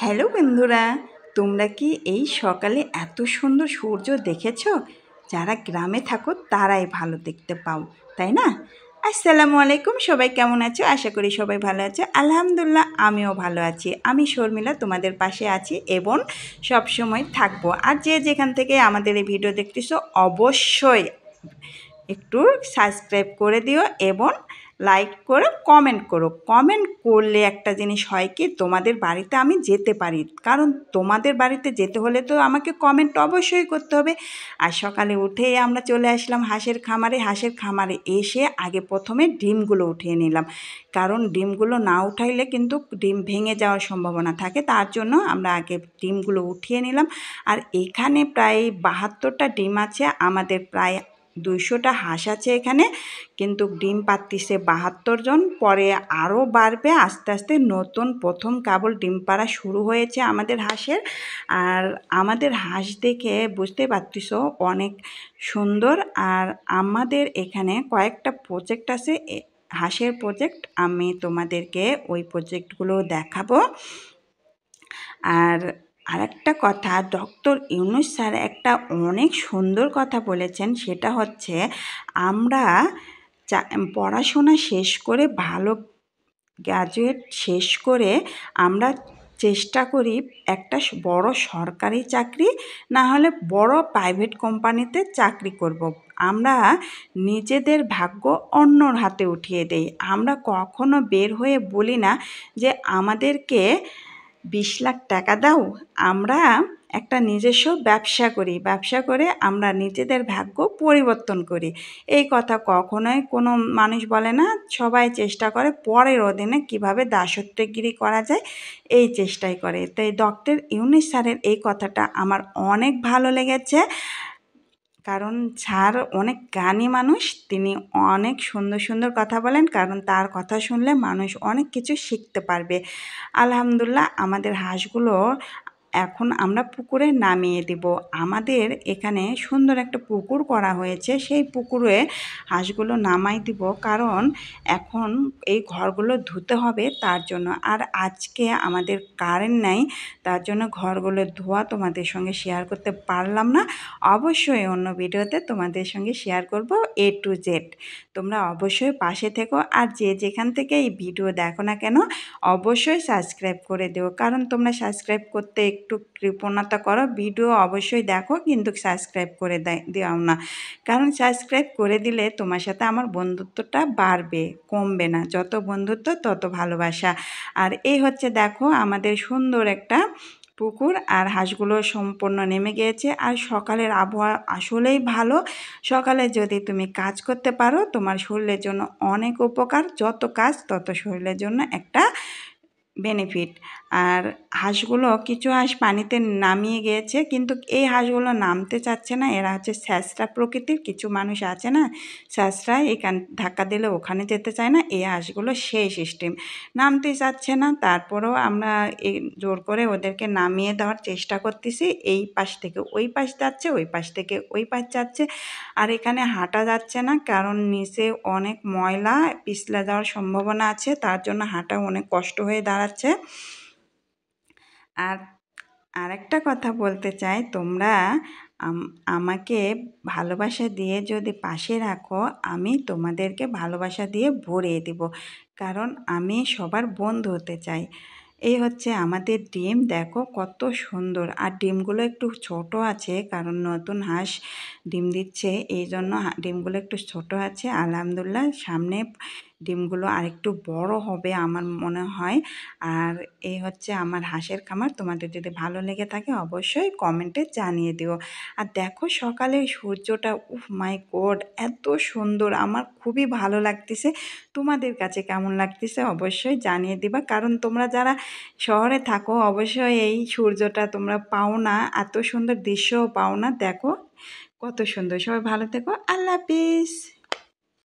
Hello বন্ধুরা, তোমরা কি এই সকালে এত সুন্দর সূর্য দেখেছো? যারা গ্রামে থাকো তারাই ভালো দেখতে পাও, তাই না? আসসালামু আলাইকুম, সবাই কেমন আছো? আশা করি সবাই ভালো আছো। আলহামদুলিল্লাহ, আমিও ভালো আছি। আমি শর্মিলা তোমাদের পাশে আছি এবং সব সময় থাকবো। আর যে যেখান থেকে আমাদের এই ভিডিও দেখতেছো অবশ্যই একটু সাবস্ক্রাইব করে দিও এবং লাইক করে কমেন্ট করো। কমেন্ট করলে একটা জিনিস হয় কি, তোমাদের বাড়িতে আমি যেতে পারি, কারণ তোমাদের বাড়িতে যেতে হলে তো আমাকে কমেন্ট অবশ্যই করতে হবে। আর সকালে উঠেই আমরা চলে আসলাম হাঁসের খামারে। হাঁসের খামারে এসে আগে প্রথমে ডিমগুলো উঠিয়ে নিলাম, কারণ ডিমগুলো না উঠাইলে কিন্তু ডিম ভেঙে যাওয়ার সম্ভাবনা থাকে। তার জন্য আমরা আগে ডিমগুলো উঠিয়ে নিলাম। আর এখানে প্রায় 72টা ডিম আছে, আমাদের প্রায় 200টা হাঁস আছে এখানে, কিন্তু ডিম পাড়তিছে 72 জন। পরে আরও বাড়বে আস্তে আস্তে। নতুন প্রথম কেবল ডিম পাড়া শুরু হয়েছে আমাদের হাঁসের। আর আমাদের হাঁস দেখে বুঝতে পারতেছো অনেক সুন্দর। আর আমাদের এখানে কয়েকটা প্রজেক্ট আছে, হাঁসের প্রজেক্ট। আমি তোমাদেরকে ওই প্রজেক্টগুলো দেখাবো। আর আরেকটা কথা, ডক্টর ইউনূস স্যার একটা অনেক সুন্দর কথা বলেছেন, সেটা হচ্ছে আমরা পড়াশোনা শেষ করে ভালো গ্র্যাজুয়েট শেষ করে আমরা চেষ্টা করি একটা বড় সরকারি চাকরি, না হলে বড় প্রাইভেট কোম্পানিতে চাকরি করব। আমরা নিজেদের ভাগ্য অন্যর হাতে উঠিয়ে দেই। আমরা কখনো বের হয়ে বলি না যে আমাদেরকে 20 লাখ টাকা দাও, আমরা একটা নিজস্ব ব্যবসা করি, ব্যবসা করে আমরা নিজেদের ভাগ্য পরিবর্তন করি। এই কথা কখনোই কোনো মানুষ বলে না। সবাই চেষ্টা করে পরের অধীনে কীভাবে দাসত্বগিরি করা যায়, এই চেষ্টাই করে। তাই ডক্টর ইউনূস স্যারের এই কথাটা আমার অনেক ভালো লেগেছে, কারণ স্যার অনেক জ্ঞানী মানুষ। তিনি অনেক সুন্দর সুন্দর কথা বলেন, কারণ তার কথা শুনলে মানুষ অনেক কিছু শিখতে পারবে। আলহামদুলিল্লাহ, আমাদের হাঁসগুলো এখন আমরা পুকুরে নামিয়ে দেব। আমাদের এখানে সুন্দর একটা পুকুর করা হয়েছে, সেই পুকুরে হাঁসগুলো নামাই দিব, কারণ এখন এই ঘরগুলো ধুতে হবে তার জন্য। আর আজকে আমাদের কারেন্ট নাই, তার জন্য ঘরগুলো ধোয়া তোমাদের সঙ্গে শেয়ার করতে পারলাম না। অবশ্যই অন্য ভিডিওতে তোমাদের সঙ্গে শেয়ার করব A to Z। তোমরা অবশ্যই পাশে থেকো। আর যে যেখান থেকে এই ভিডিও দেখো না কেন অবশ্যই সাবস্ক্রাইব করে দিও, কারণ তোমরা সাবস্ক্রাইব করতে একটু কৃপণতা করো। ভিডিও অবশ্যই দেখো কিন্তু সাবস্ক্রাইব করে দাও না, কারণ সাবস্ক্রাইব করে দিলে তোমার সাথে আমার বন্ধুত্বটা বাড়বে, কমবে না। যত বন্ধুত্ব তত ভালোবাসা। আর এই হচ্ছে দেখো আমাদের সুন্দর একটা পুকুর। আর হাঁসগুলো সম্পূর্ণ নেমে গিয়েছে। আর সকালের আবহাওয়া আসলেই ভালো। সকালে যদি তুমি কাজ করতে পারো তোমার শরীরের জন্য অনেক উপকার। যত কাজ তত শরীরের জন্য একটা বেনিফিট। আর হাঁসগুলো কিছু হাঁস পানিতে নামিয়ে গিয়েছে, কিন্তু এই হাঁসগুলো নামতে চাচ্ছে না। এরা হচ্ছে স্যাঁচরা প্রকৃতির। কিছু মানুষ আছে না, স্যাঁচরা, এখান ধাক্কা দিলে ওখানে যেতে চায় না। এই হাঁসগুলো সেই সিস্টেম, নামতে চাচ্ছে না। তারপরেও আমরা এই জোর করে ওদেরকে নামিয়ে দেওয়ার চেষ্টা করতেছি। এই পাশ থেকে ওই পাশ যাচ্ছে, ওই পাশ থেকে ওই পাশ যাচ্ছে। আর এখানে হাঁটা যাচ্ছে না, কারণ নিচে অনেক ময়লা, পিছলে যাওয়ার সম্ভাবনা আছে, তার জন্য হাঁটা অনেক কষ্ট হয়ে দাঁড়াচ্ছে। আর আরেকটা কথা বলতে চাই, তোমরা আমাকে ভালোবাসা দিয়ে যদি পাশে রাখো, আমি তোমাদেরকে ভালোবাসা দিয়ে ভরিয়ে দেব, কারণ আমি সবার বন্ধু হতে চাই। এই হচ্ছে আমাদের ডিম, দেখো কত সুন্দর। আর ডিমগুলো একটু ছোট আছে, কারণ নতুন হাঁস ডিম দিচ্ছে, এই জন্য ডিমগুলো একটু ছোট আছে। আলহামদুলিল্লাহ, সামনে ডিমগুলো আরেকটু বড় হবে আমার মনে হয়। আর এই হচ্ছে আমার হাঁসের খামার। তোমাদের যদি ভালো লেগে থাকে অবশ্যই কমেন্টে জানিয়ে দিও। আর দেখো সকালে সূর্যটা, উফ মাই গড, এত সুন্দর, আমার খুবই ভালো লাগতেছে। তোমাদের কাছে কেমন লাগতেছে অবশ্যই জানিয়ে দিবা, কারণ তোমরা যারা শহরে থাকো অবশ্যই এই সূর্যটা তোমরা পাও না, এত সুন্দর দৃশ্যও পাও না। দেখো কত সুন্দর। সবাই ভালো থেকো, আল্লাহ হাফিজ।